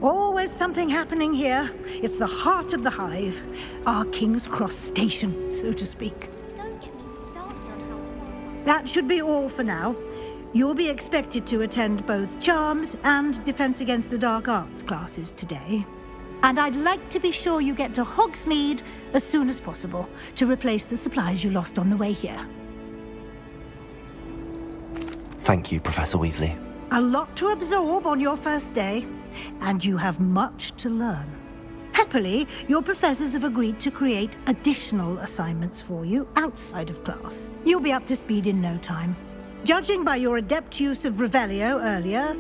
Always something happening here. It's the heart of the hive. Our King's Cross station, so to speak. Don't get me started on how... That should be all for now. You'll be expected to attend both Charms and Defense Against the Dark Arts classes today. And I'd like to be sure you get to Hogsmeade as soon as possible to replace the supplies you lost on the way here. Thank you, Professor Weasley. A lot to absorb on your first day, and you have much to learn. Happily, your professors have agreed to create additional assignments for you outside of class. You'll be up to speed in no time. Judging by your adept use of Revelio earlier,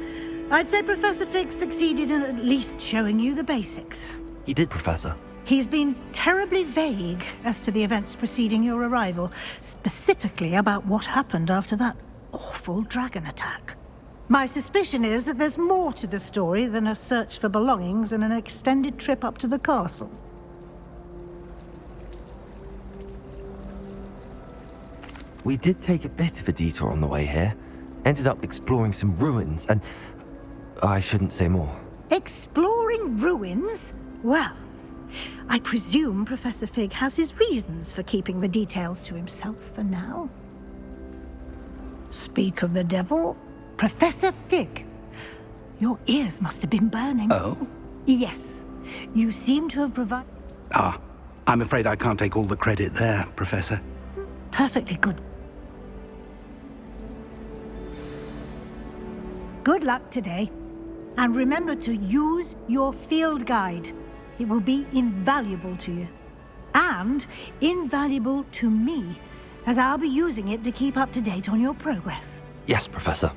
I'd say Professor Fig succeeded in at least showing you the basics. He did, Professor. He's been terribly vague as to the events preceding your arrival, specifically about what happened after that awful dragon attack. My suspicion is that there's more to the story than a search for belongings and an extended trip up to the castle. We did take a bit of a detour on the way here. Ended up exploring some ruins and... I shouldn't say more. Exploring ruins? Well, I presume Professor Fig has his reasons for keeping the details to himself for now. Speak of the devil, Professor Fig. Your ears must have been burning. Oh? Yes. You seem to have provided... I'm afraid I can't take all the credit there, Professor. Perfectly good. Good luck today. And remember to use your field guide. It will be invaluable to you. And invaluable to me, as I'll be using it to keep up to date on your progress. Yes, Professor.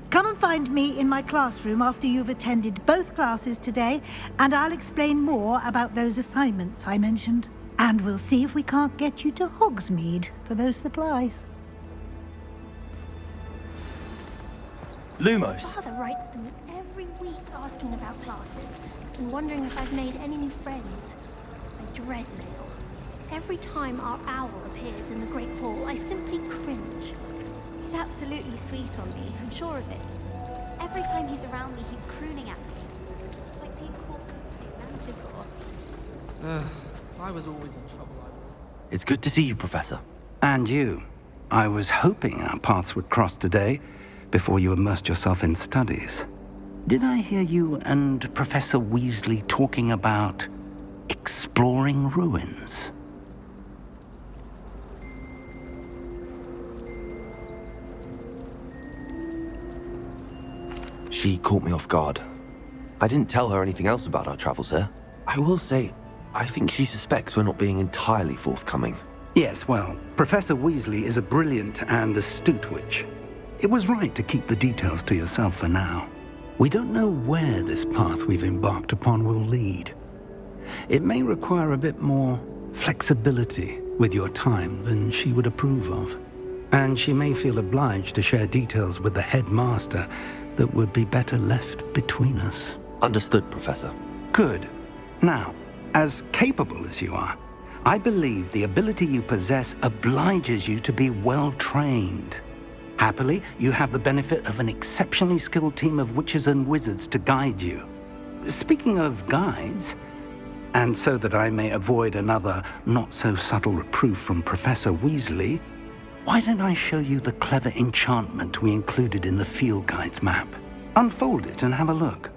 Come and find me in my classroom after you've attended both classes today, and I'll explain more about those assignments I mentioned. And we'll see if we can't get you to Hogsmeade for those supplies. Lumos. Father writes me every week asking about classes and wondering if I've made any new friends. I dread mail. Every time our owl appears in the Great Hall, I simply cringe. He's absolutely sweet on me, I'm sure of it. Every time he's around me, he's crooning at me. It's like being caught in a manticore. I was always in trouble, I was. It's good to see you, Professor. And you. I was hoping our paths would cross today, before you immersed yourself in studies. Did I hear you and Professor Weasley talking about exploring ruins? She caught me off guard. I didn't tell her anything else about our travels here. I will say, I think she suspects we're not being entirely forthcoming. Yes, well, Professor Weasley is a brilliant and astute witch. It was right to keep the details to yourself for now. We don't know where this path we've embarked upon will lead. It may require a bit more flexibility with your time than she would approve of. And she may feel obliged to share details with the headmaster that would be better left between us. Understood, Professor. Good. Now, as capable as you are, I believe the ability you possess obliges you to be well-trained. Happily, you have the benefit of an exceptionally skilled team of witches and wizards to guide you. Speaking of guides, and so that I may avoid another not-so-subtle reproof from Professor Weasley, why don't I show you the clever enchantment we included in the field guide's map? Unfold it and have a look.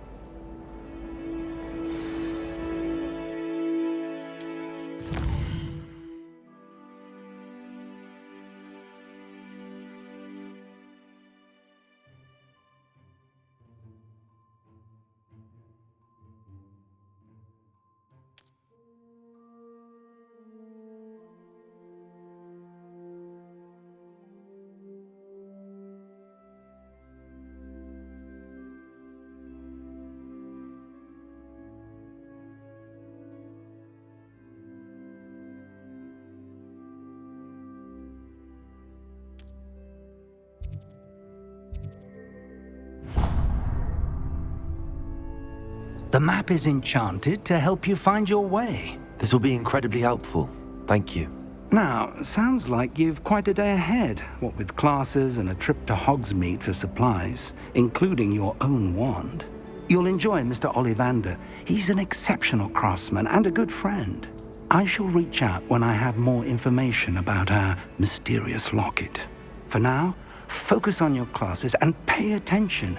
The map is enchanted to help you find your way. This will be incredibly helpful. Thank you. Now, sounds like you've quite a day ahead, what with classes and a trip to Hogsmeade for supplies, including your own wand. You'll enjoy Mr. Ollivander. He's an exceptional craftsman and a good friend. I shall reach out when I have more information about our mysterious locket. For now, focus on your classes and pay attention.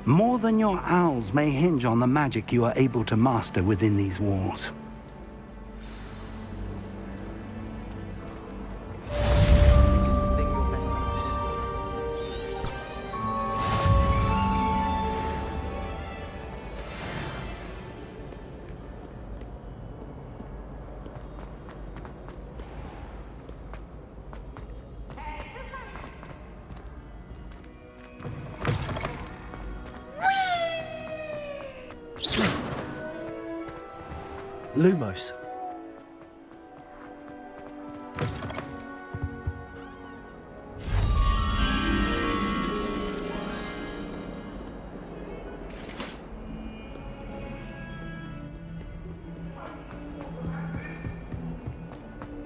More than your owls may hinge on the magic you are able to master within these walls. Lumos.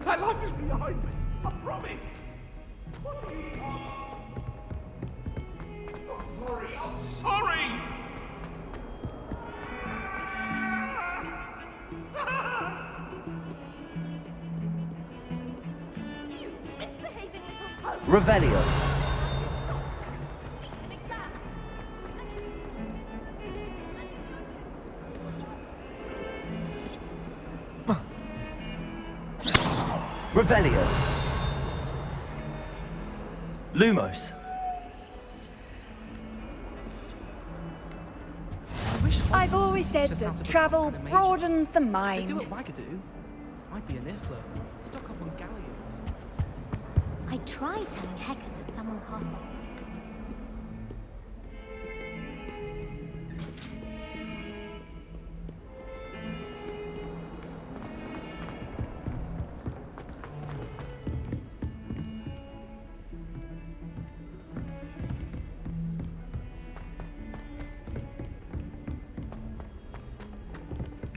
That life is behind me. I promise. I'm sorry. I'm sorry. Revelio. Revelio. Lumos. I've always said Just have that to travel become an broadens the They do mind. what Wagadu. Might be an Ifla. Stuck up on galleons. I tried telling Hector that someone can't.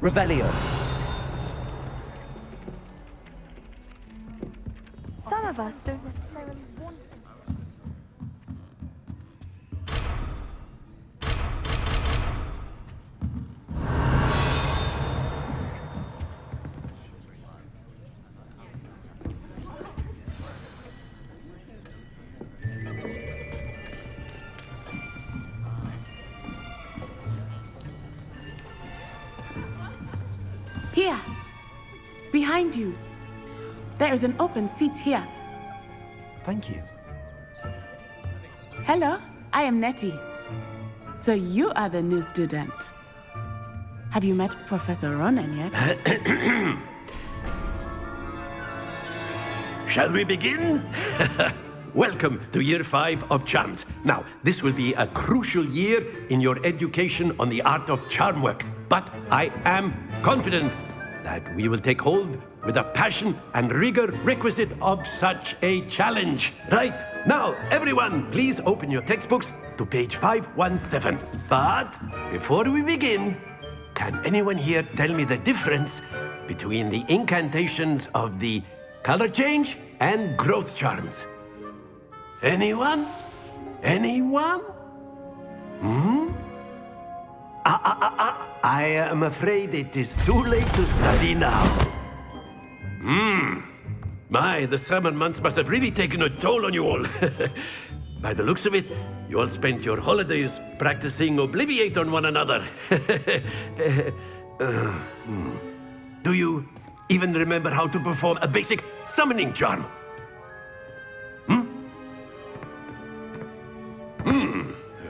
Revelio. Some of us don't. Here, behind you. There is an open seat here. Thank you. Hello, I am Nettie. So you are the new student. Have you met Professor Ronan yet? Shall we begin? Welcome to Year 5 of Charms. Now, this will be a crucial year in your education on the art of charm work. But I am confident that we will take hold with the passion and rigor requisite of such a challenge. Right, now, everyone, please open your textbooks to page 517. But before we begin, can anyone here tell me the difference between the incantations of the color change and growth charms? Anyone? Anyone? I am afraid it is too late to study now. My, the summer months must have really taken a toll on you all. By the looks of it, you all spent your holidays practicing Obliviate on one another. Do you even remember how to perform a basic summoning charm?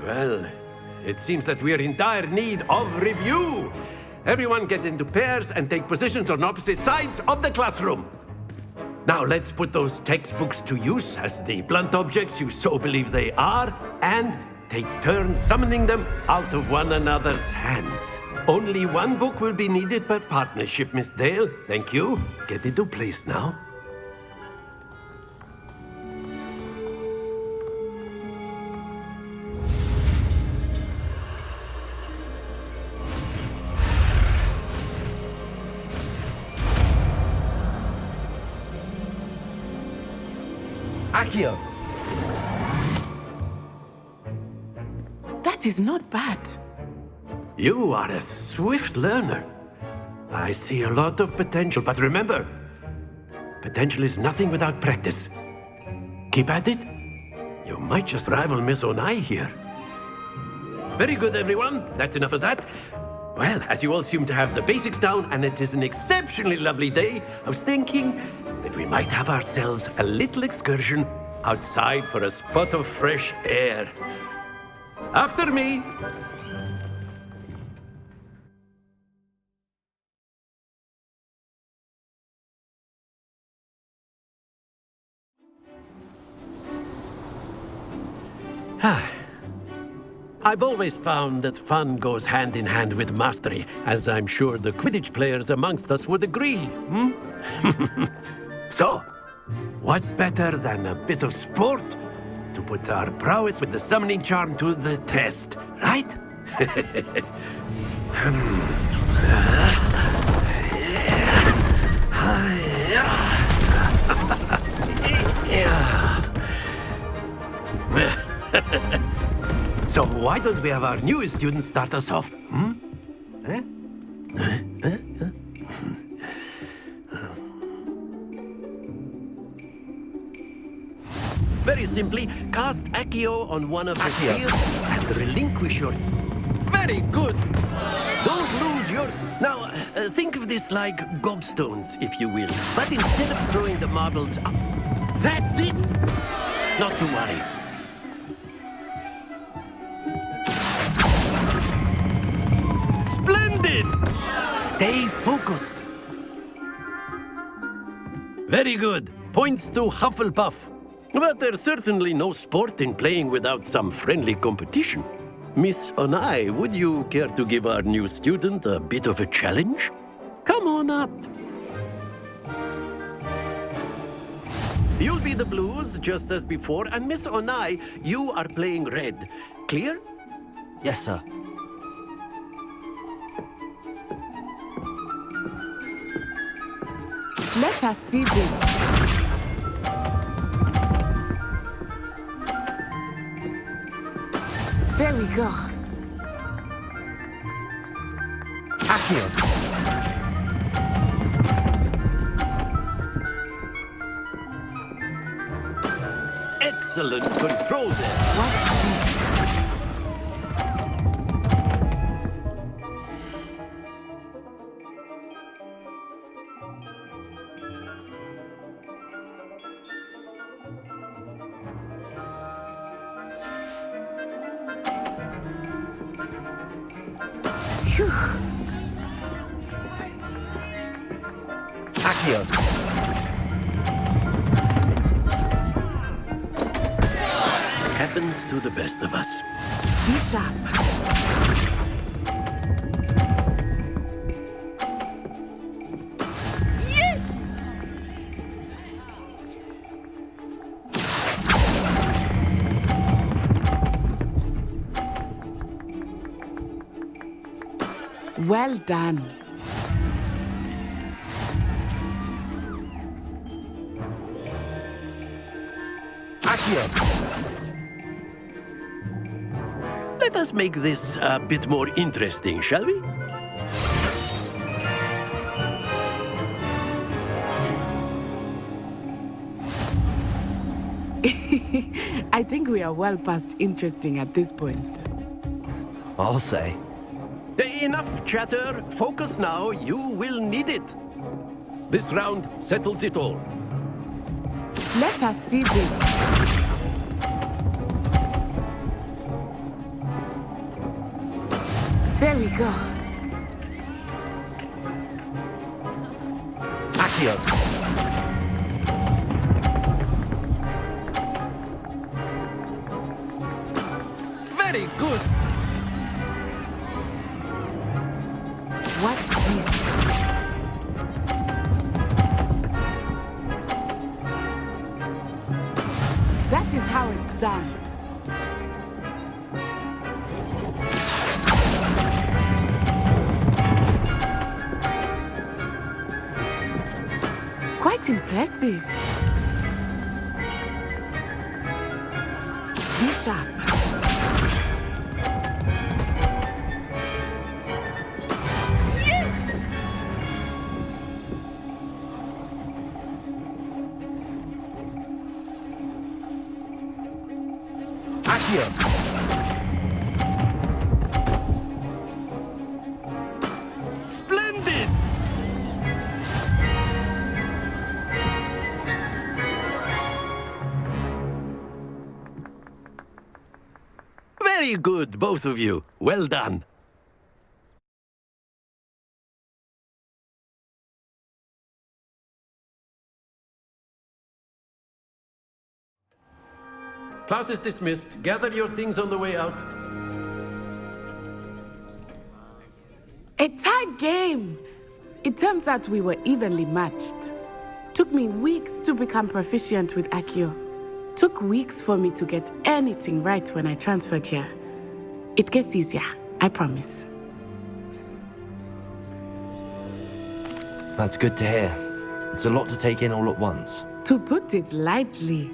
Well, it seems that we are in dire need of review. Everyone get into pairs and take positions on opposite sides of the classroom. Now let's put those textbooks to use as the blunt objects you so believe they are, and take turns summoning them out of one another's hands. Only one book will be needed per partnership, Miss Dale. Thank you. Get into place now. Accio. That is not bad. You are a swift learner. I see a lot of potential, but remember, potential is nothing without practice. Keep at it. You might just rival Miss Onai here. Very good, everyone. That's enough of that. Well, as you all seem to have the basics down, and it is an exceptionally lovely day, I was thinking that we might have ourselves a little excursion outside for a spot of fresh air. After me. I've always found that fun goes hand in hand with mastery, as I'm sure the Quidditch players amongst us would agree. So, what better than a bit of sport to put our prowess with the summoning charm to the test, right? So why don't we have our newest student start us off? Very simply, cast Accio on one of the spheres and relinquish your... Very good! Don't lose your... Now, think of this like gobstones, if you will. But instead of throwing the marbles up... That's it! Not to worry. Splendid! Stay focused. Very good. Points to Hufflepuff. But there's certainly no sport in playing without some friendly competition. Miss Onai, would you care to give our new student a bit of a challenge? Come on up. You'll be the blues, just as before, and Miss Onai, you are playing red. Clear? Yes, sir. Let us see this. There we go. Accio. Excellent control there. Watch this. Accio. Happens to the best of us. Be sharp. Yes! Well done. Accio. Let us make this a bit more interesting, shall we? I think we are well past interesting at this point. I'll say. Enough chatter. Focus now. You will need it. This round settles it all. Let us see this. There we go. Accio. Very good. Watch this. That is how it's done. Quite impressive. Be sharp. Accio! Splendid! Very good, both of you. Well done. Class is dismissed. Gather your things on the way out. A tight game! It turns out we were evenly matched. Took me weeks to become proficient with Accio. Took weeks for me to get anything right when I transferred here. It gets easier, I promise. That's good to hear. It's a lot to take in all at once. To put it lightly,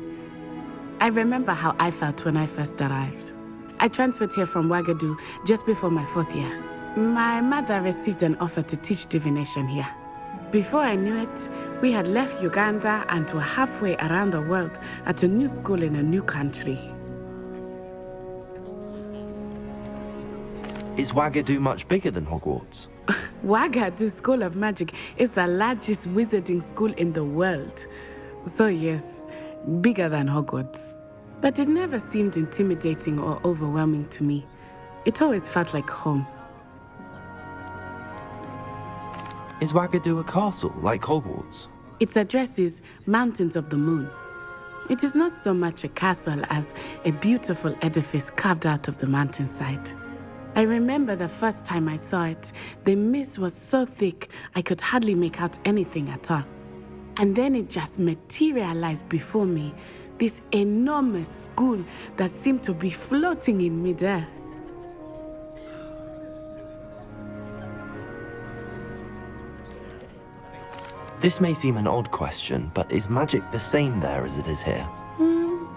I remember how I felt when I first arrived. I transferred here from Ouagadougou just before my 4th year. My mother received an offer to teach divination here. Before I knew it, we had left Uganda and were halfway around the world at a new school in a new country. Is Ouagadougou much bigger than Hogwarts? Ouagadougou School of Magic is the largest wizarding school in the world. So yes, bigger than Hogwarts. But it never seemed intimidating or overwhelming to me. It always felt like home. Is Ouagadougou a castle, like Hogwarts? Its address is Mountains of the Moon. It is not so much a castle as a beautiful edifice carved out of the mountainside. I remember the first time I saw it, the mist was so thick I could hardly make out anything at all. And then it just materialized before me, this enormous school that seemed to be floating in midair. This may seem an odd question, but is magic the same there as it is here?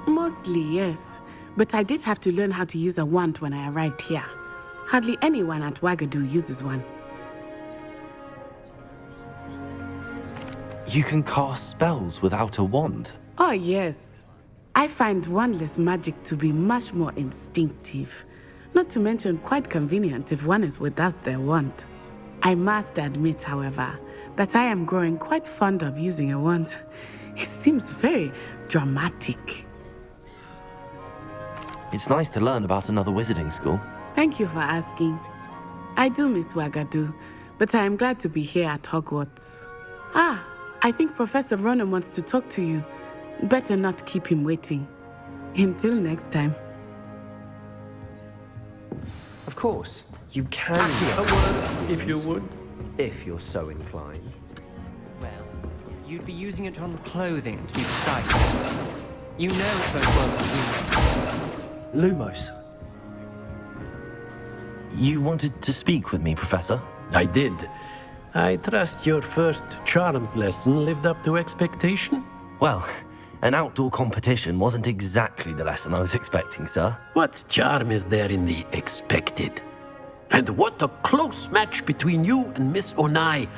Mostly, yes. But I did have to learn how to use a wand when I arrived here. Hardly anyone at Ouagadougou uses one. You can cast spells without a wand? Oh, yes. I find wandless magic to be much more instinctive. Not to mention quite convenient if one is without their wand. I must admit, however, that I am growing quite fond of using a wand. It seems very dramatic. It's nice to learn about another wizarding school. Thank you for asking. I do miss Ouagadougou, but I am glad to be here at Hogwarts. I think Professor Ronan wants to talk to you. Better not keep him waiting. Until next time. Of course, you can A word, if you would. if you're so inclined. Well, you'd be using it on clothing, to be precise. You know it won't work with you. Lumos. You wanted to speak with me, Professor? I did. I trust your first charms lesson lived up to expectation? Well, an outdoor competition wasn't exactly the lesson I was expecting, sir. What charm is there in the expected? And what a close match between you and Miss Onai.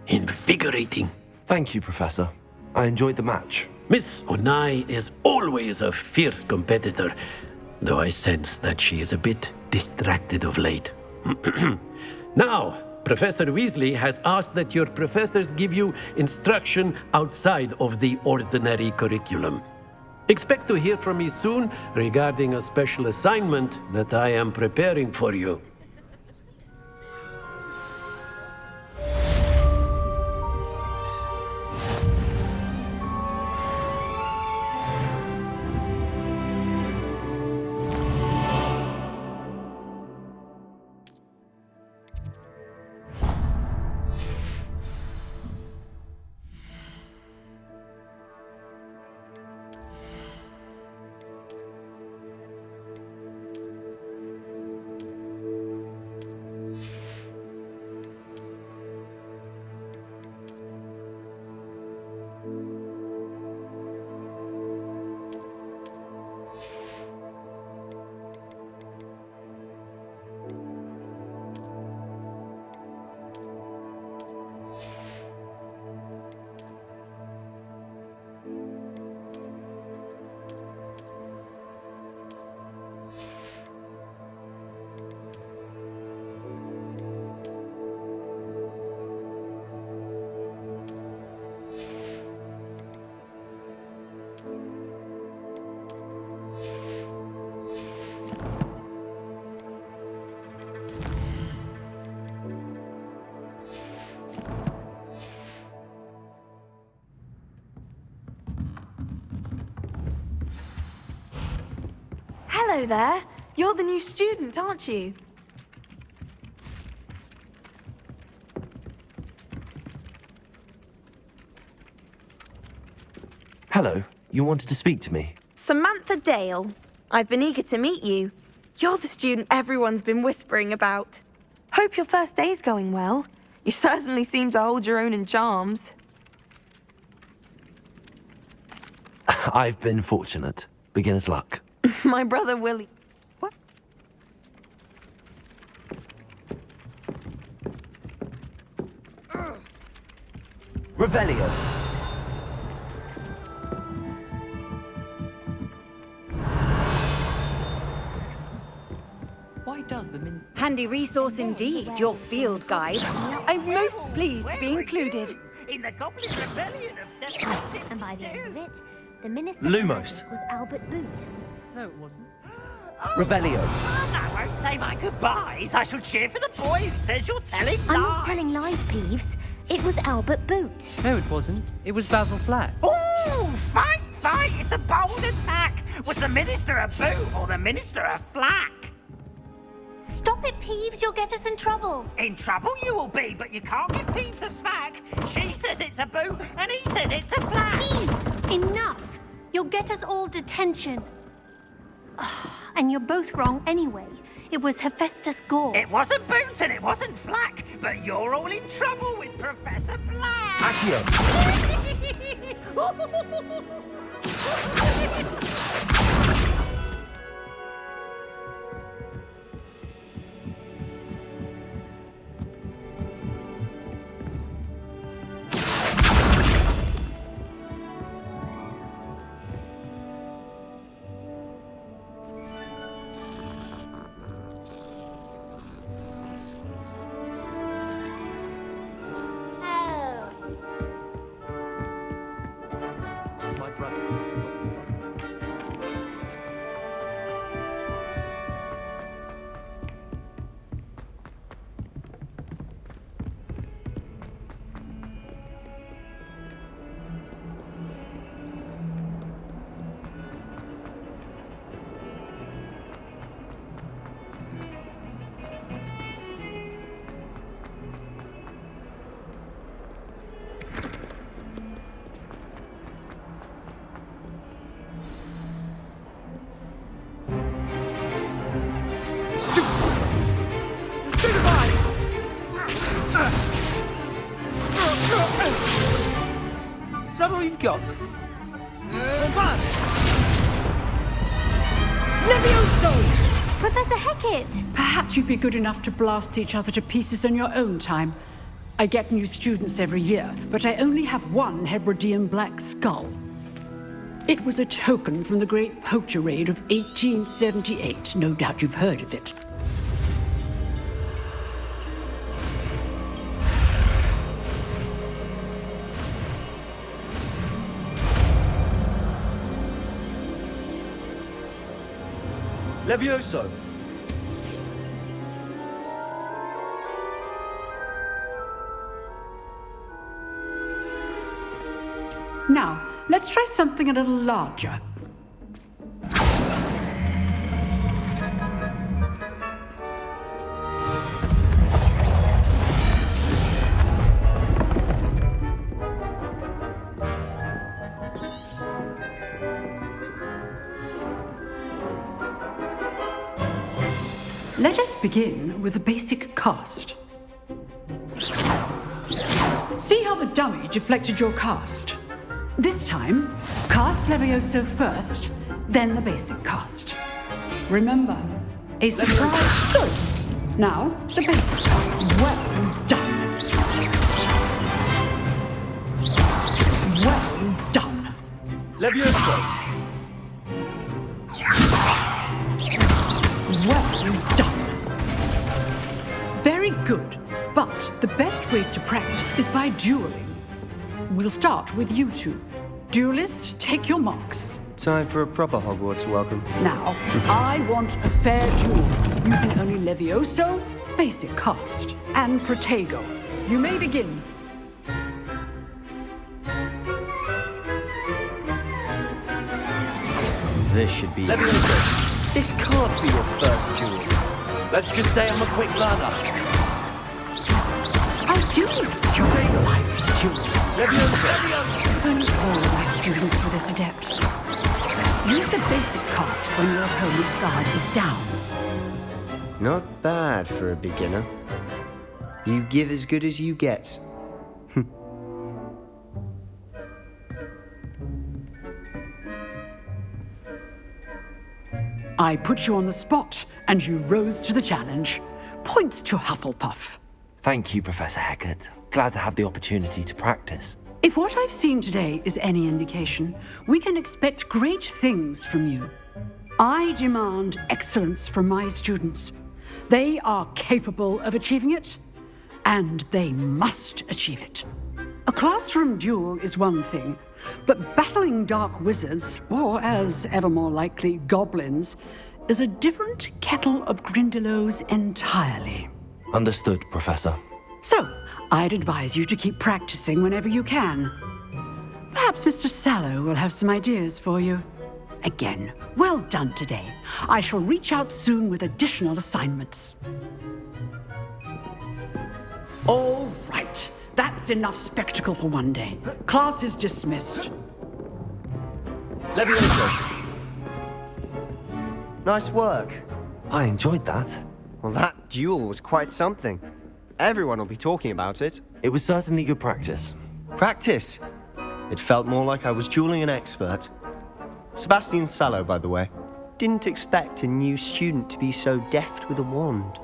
Invigorating. Thank you, Professor. I enjoyed the match. Miss Onai is always a fierce competitor, though I sense that she is a bit distracted of late. Now, Professor Weasley has asked that your professors give you instruction outside of the ordinary curriculum. Expect to hear from me soon regarding a special assignment that I am preparing for you. Hello there. You're the new student, aren't you? Hello, you wanted to speak to me? Samantha Dale. I've been eager to meet you. You're the student everyone's been whispering about. Hope your first day's going well. You certainly seem to hold your own in charms. I've been fortunate. Beginner's luck. My brother Willie. What? Revelio. Why does the min... Handy resource indeed, your field guide. I'm most pleased to be included. In the Goblin Rebellion of 1752. And by the end of it, the minister Lumos. was Albert Boot. No, it wasn't. Revelio. I won't say my goodbyes. I shall cheer for the boy who says you're telling lies. I'm not telling lies, Peeves. It was Albert Boot. No, it wasn't. It was Basil Flack. Ooh, fight! It's a bold attack. Was the minister a boot or the minister a flack? Stop it, Peeves. You'll get us in trouble. In trouble you will be, but you can't give Peeves a smack. She says it's a boot and he says it's a flack. Peeves, enough. You'll get us all detention. And you're both wrong anyway. It was Hephaestus Gore. It wasn't boot and it wasn't flack, but you're all in trouble with Professor Black. Accio. My brother. Is that all you've got? Levioso! Professor Hecat! Perhaps you'd be good enough to blast each other to pieces in your own time. I get new students every year, but I only have one Hebridean black skull. It was a token from the Great Poacher Raid of 1878. No doubt you've heard of it. Levioso. Now, let's try something a little larger. Let us begin with the basic cast. See how the dummy deflected your cast? This time, cast Levioso first, then the basic cast. Remember, a surprise. Good. Now, the basic cast. Well done. Well done. Levioso. Well done. Very good. But the best way to practice is by dueling. We'll start with you two. Duelists, take your marks. Time for a proper Hogwarts welcome. Now, I want a fair duel, using only Levioso, basic cast, and Protego. You may begin. This should be... Levioso. This can't be your first duel. Let's just say I'm a quick learner. I do enjoy life duels. If only all of my students were this adept. Use the basic cast when your opponent's guard is down. Not bad for a beginner. You give as good as you get. I put you on the spot, and you rose to the challenge. Points to Hufflepuff. Thank you, Professor Hecat. Glad to have the opportunity to practice. If what I've seen today is any indication, we can expect great things from you. I demand excellence from my students. They are capable of achieving it, and they must achieve it. A classroom duel is one thing, but battling dark wizards, or as ever more likely, goblins, is a different kettle of Grindylows entirely. Understood, Professor. So, I'd advise you to keep practicing whenever you can. Perhaps Mr. Sallow will have some ideas for you. Again, well done today. I shall reach out soon with additional assignments. All right. That's enough spectacle for one day. Class is dismissed. Levioso. Nice work. I enjoyed that. Well, that duel was quite something. Everyone will be talking about it. It was certainly good practice. Practice? It felt more like I was dueling an expert. Sebastian Sallow, by the way. Didn't expect a new student to be so deft with a wand.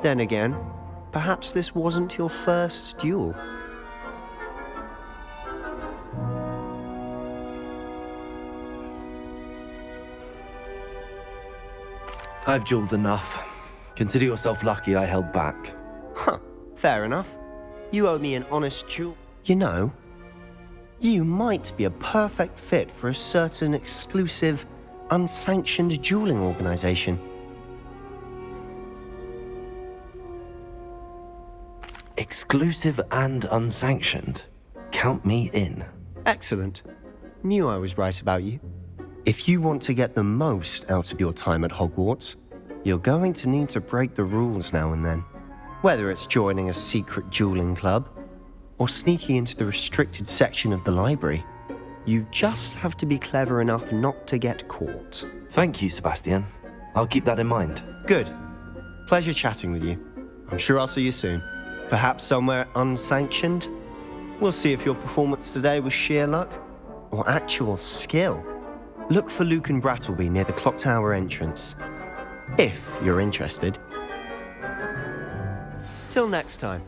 Then again, perhaps this wasn't your first duel. I've dueled enough. Consider yourself lucky I held back. Huh, fair enough. You owe me an honest duel. You know, you might be a perfect fit for a certain exclusive, unsanctioned dueling organization. Exclusive and unsanctioned. Count me in. Excellent. Knew I was right about you. If you want to get the most out of your time at Hogwarts, you're going to need to break the rules now and then. Whether it's joining a secret dueling club, or sneaking into the restricted section of the library, you just have to be clever enough not to get caught. Thank you, Sebastian. I'll keep that in mind. Good. Pleasure chatting with you. I'm sure I'll see you soon. Perhaps somewhere unsanctioned? We'll see if your performance today was sheer luck or actual skill. Look for Luke and Brattleby near the clock tower entrance, if you're interested. Till next time.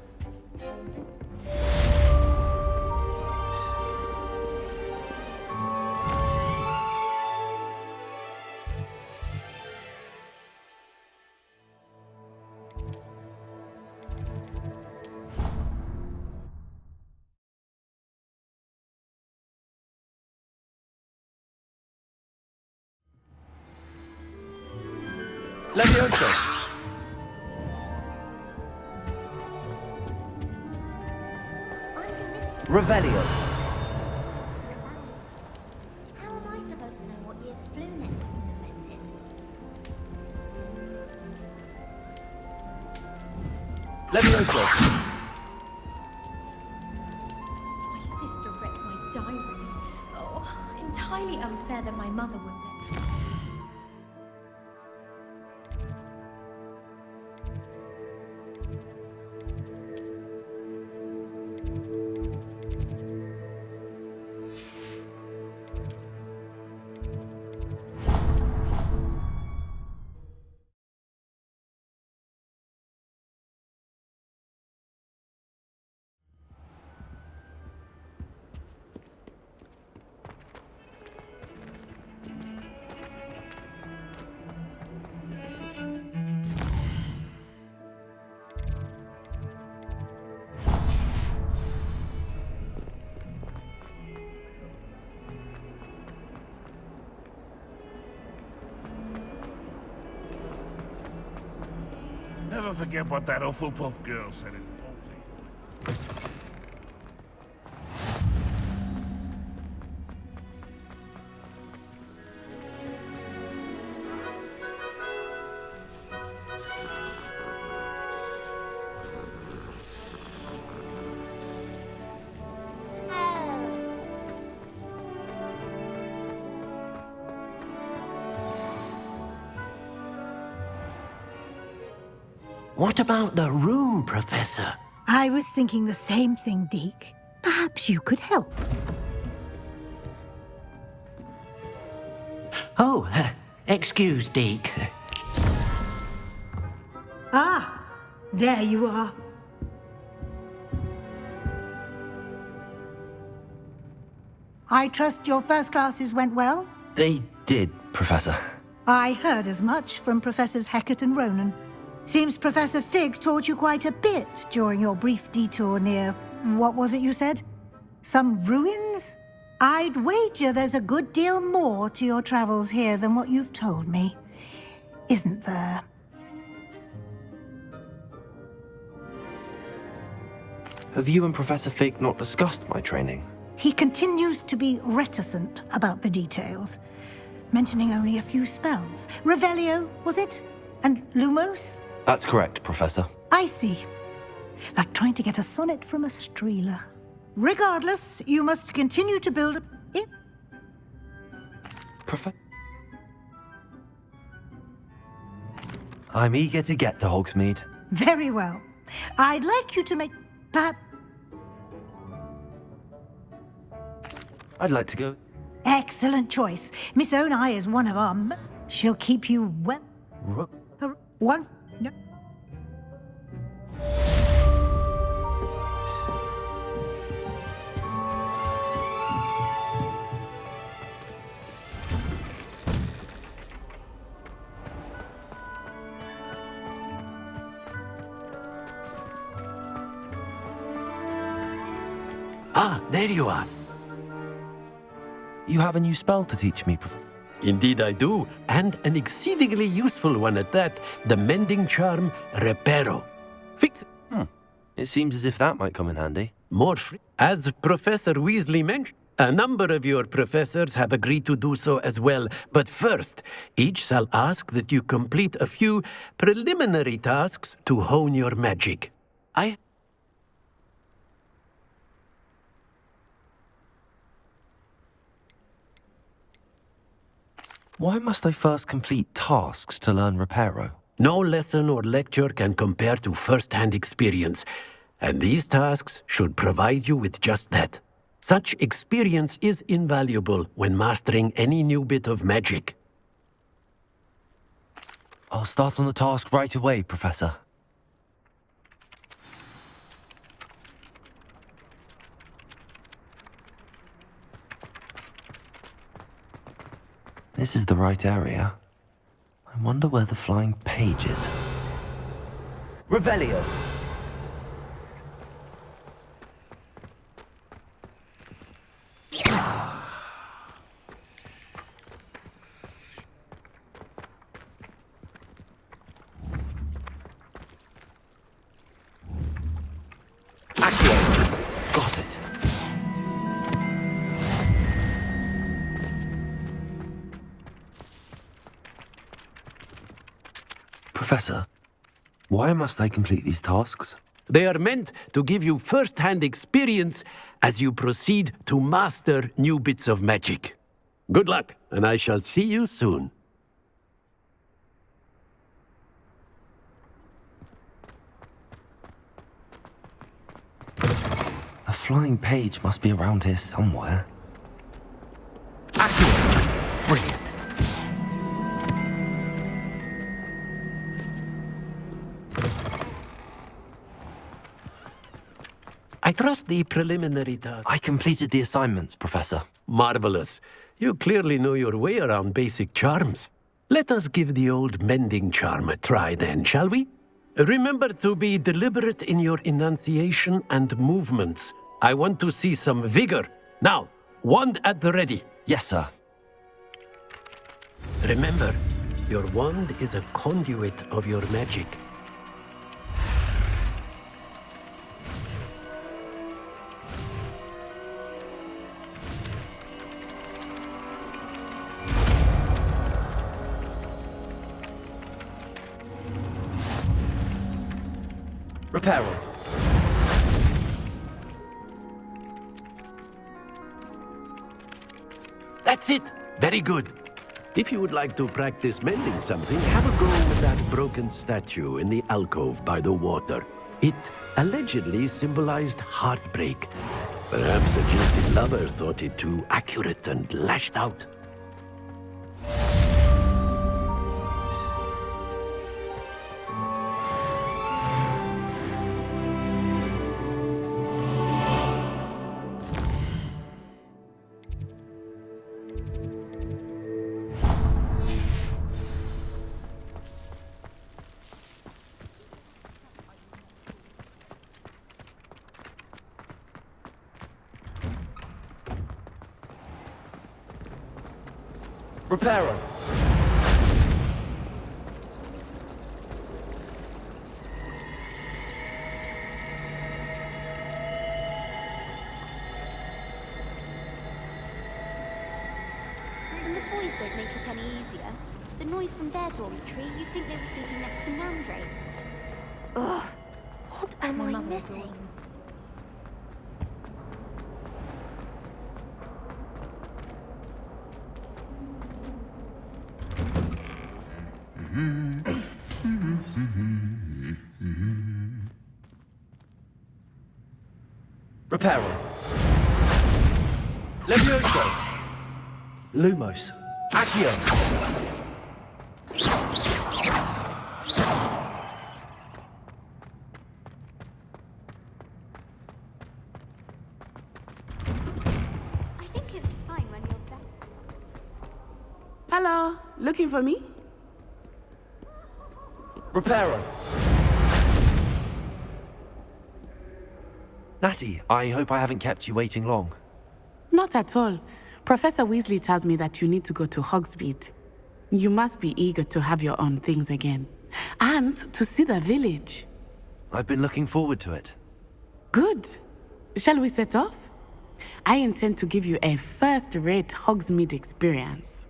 Levioso! Revelio! How am I supposed to know what year the flu network was invented? Levioso! My sister read my diary. Oh, entirely unfair that my mother would let. Never forget what that Hufflepuff girl said in 14. What about the room, Professor? I was thinking the same thing, Deke. Perhaps you could help. Oh, excuse, Deke. Ah, there you are. I trust your first classes went well? They did, Professor. I heard as much from Professors Hecat and Ronan. Seems Professor Fig taught you quite a bit during your brief detour near... what was it you said? Some ruins? I'd wager there's a good deal more to your travels here than what you've told me. Isn't there? Have you and Professor Fig not discussed my training? He continues to be reticent about the details, mentioning only a few spells. Revelio, was it? And Lumos? That's correct, Professor. I see. Like trying to get a sonnet from a streeler. Regardless, you must continue to build it. I'm eager to get to Hogsmeade. Very well. I'd like you to make... perhaps... I'd like to go. Excellent choice. Miss Onai is one of our... She'll keep you well... Once... No. Ah, there you are. You have a new spell to teach me, Professor? Indeed I do, and an exceedingly useful one at that, the mending charm Reparo. Fix it. It seems as if that might come in handy. More free. As Professor Weasley mentioned, a number of your professors have agreed to do so as well. But first, each shall ask that you complete a few preliminary tasks to hone your magic. Why must I first complete tasks to learn Reparo? No lesson or lecture can compare to first-hand experience, and these tasks should provide you with just that. Such experience is invaluable when mastering any new bit of magic. I'll start on the task right away, Professor. This is the right area. I wonder where the flying page is. Revelio! Got it. Professor, why must I complete these tasks? They are meant to give you first-hand experience as you proceed to master new bits of magic. Good luck, and I shall see you soon. A flying page must be around here somewhere. Brilliant. I trust the preliminary task. I completed the assignments, Professor. Marvelous. You clearly know your way around basic charms. Let us give the old mending charm a try then, shall we? Remember to be deliberate in your enunciation and movements. I want to see some vigor. Now, wand at the ready. Yes, sir. Remember, your wand is a conduit of your magic. Reparo. That's it. Very good. If you would like to practice mending something, have a go with that broken statue in the alcove by the water. It allegedly symbolized heartbreak. Perhaps a jilted lover thought it too accurate and lashed out. Repairer! And the boys don't make it any easier. The noise from their dormitory, you'd think they were sleeping next to Mandrake. Ugh, what am I mother missing? Repairer! Levioso! Lumos! Accio! I think it's fine when you're back. Hello, looking for me? Repairer! Natty, I hope I haven't kept you waiting long. Not at all. Professor Weasley tells me that you need to go to Hogsmeade. You must be eager to have your own things again. And to see the village. I've been looking forward to it. Good. Shall we set off? I intend to give you a first-rate Hogsmeade experience.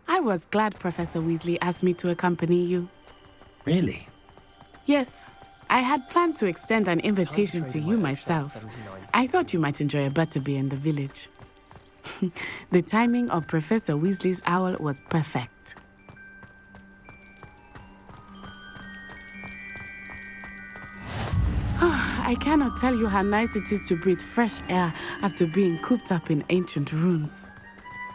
I was glad Professor Weasley asked me to accompany you. Really? Yes, I had planned to extend an invitation to you myself. I thought you might enjoy a butterbeer in the village. The timing of Professor Weasley's owl was perfect. I cannot tell you how nice it is to breathe fresh air after being cooped up in ancient rooms.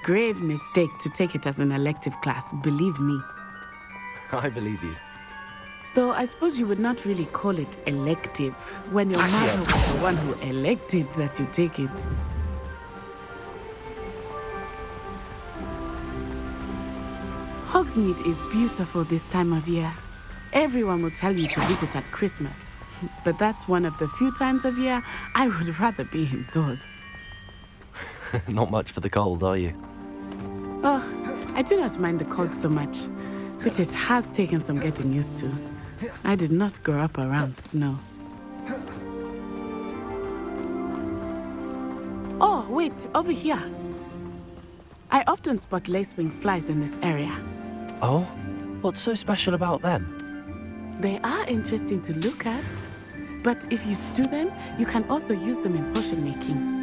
Grave mistake to take it as an elective class, believe me. I believe you. Though I suppose you would not really call it elective when your mother was the one who elected that you take it. Hogsmeade is beautiful this time of year. Everyone will tell you to visit at Christmas. But that's one of the few times of year I would rather be indoors. Not much for the cold, are you? Oh, I do not mind the cold so much, but it has taken some getting used to. I did not grow up around snow. Oh, wait, over here. I often spot lacewing flies in this area. Oh? What's so special about them? They are interesting to look at, but if you stew them, you can also use them in potion making.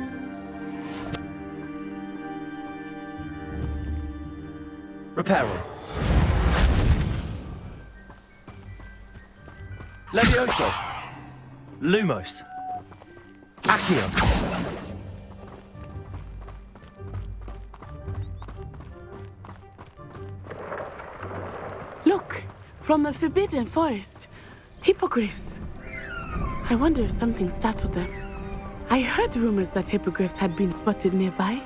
Repairer. Levioso. Lumos. Accio. Look, from the Forbidden Forest. Hippogriffs. I wonder if something startled them. I heard rumors that hippogriffs had been spotted nearby.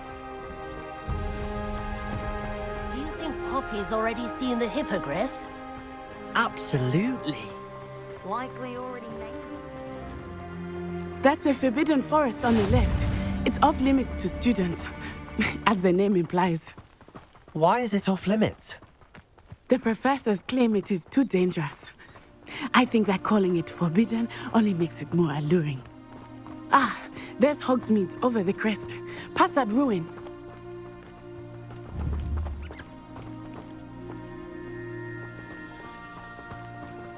Poppy's already seen the hippogriffs? Absolutely. Like we already named. That's the Forbidden Forest on the left. It's off limits to students, as the name implies. Why is it off limits? The professors claim it is too dangerous. I think that calling it forbidden only makes it more alluring. Ah, there's Hogsmeade over the crest. Past that ruin.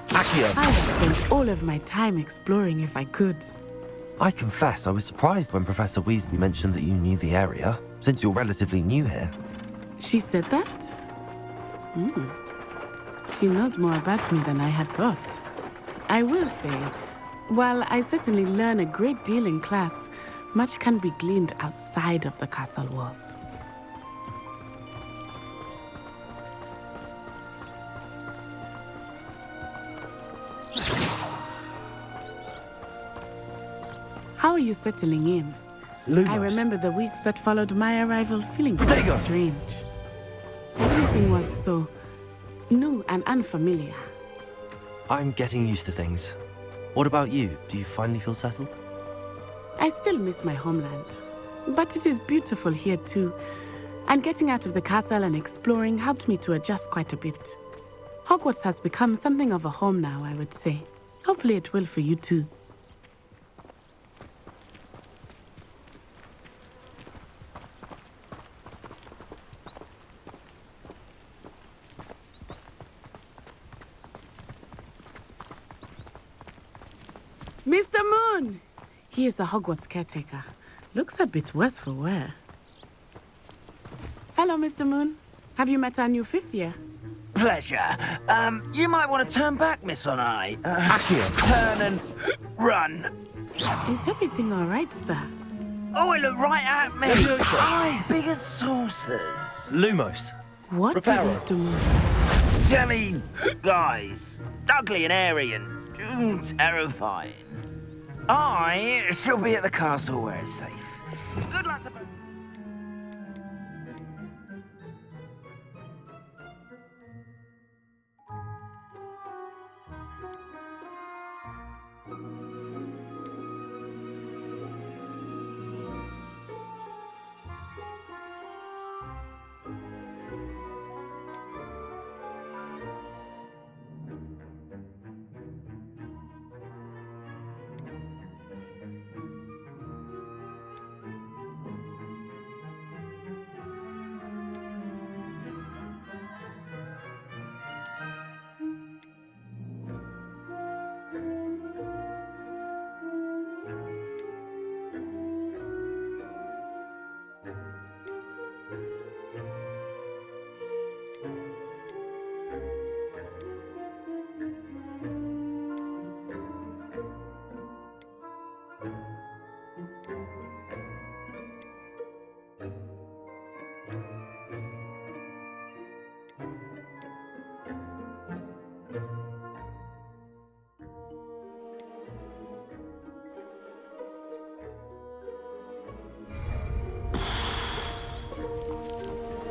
Accio! I would spend all of my time exploring if I could. I confess I was surprised when Professor Weasley mentioned that you knew the area, since you're relatively new here. She said that? Hmm. She knows more about me than I had thought. I will say, while I certainly learn a great deal in class, much can be gleaned outside of the castle walls. How are you settling in? Lumos. I remember the weeks that followed my arrival feeling quite strange. Everything was so new and unfamiliar. I'm getting used to things. What about you? Do you finally feel settled? I still miss my homeland, but it is beautiful here too. And getting out of the castle and exploring helped me to adjust quite a bit. Hogwarts has become something of a home now, I would say. Hopefully it will for you too. Mr. Moon! He is the Hogwarts caretaker. Looks a bit worse for wear. Hello, Mr. Moon. Have you met our new fifth year? Pleasure. You might want to turn back, Miss Onai. Accio! Turn and run. Is everything all right, sir? Oh, it looked right at me. Eyes big as saucers. Lumos. What did Mr. Moon? Jelly guys. Ugly and airy and terrifying. I shall be at the castle where it's safe. Good luck to both.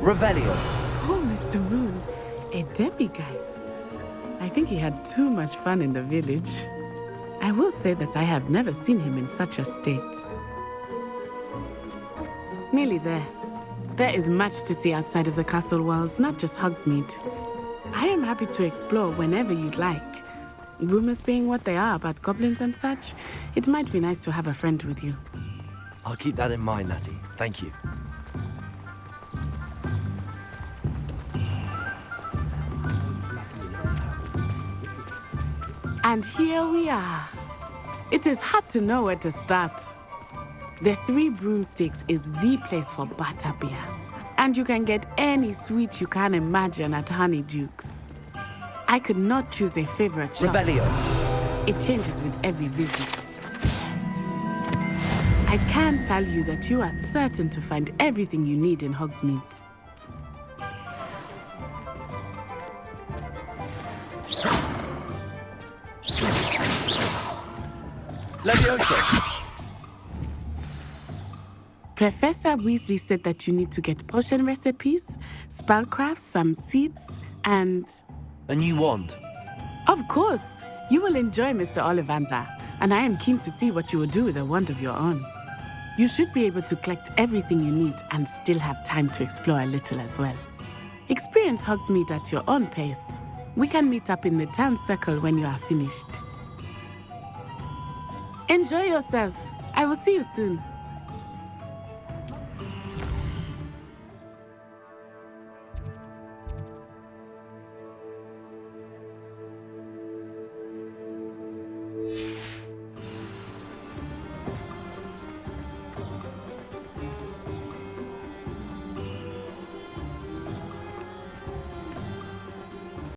Revelio. Oh, Mr. Moon, a demiguise. I think he had too much fun in the village. I will say that I have never seen him in such a state. Nearly there. There is much to see outside of the castle walls, not just Hogsmeade. I am happy to explore whenever you'd like. Rumors being what they are about goblins and such, it might be nice to have a friend with you. I'll keep that in mind, Natty. Thank you. And here we are. It is hard to know where to start. The Three Broomsticks is the place for butterbeer. And you can get any sweet you can imagine at Honeydukes. I could not choose a favorite shop. Revelio. It changes with every visit. I can tell you that you are certain to find everything you need in Hogsmeade. Levioso. Professor Weasley said that you need to get potion recipes, spellcrafts, some seeds, and... A new wand. Of course! You will enjoy Mr. Ollivander, and I am keen to see what you will do with a wand of your own. You should be able to collect everything you need and still have time to explore a little as well. Experience Hogsmeade at your own pace. We can meet up in the town circle when you are finished. Enjoy yourself. I will see you soon.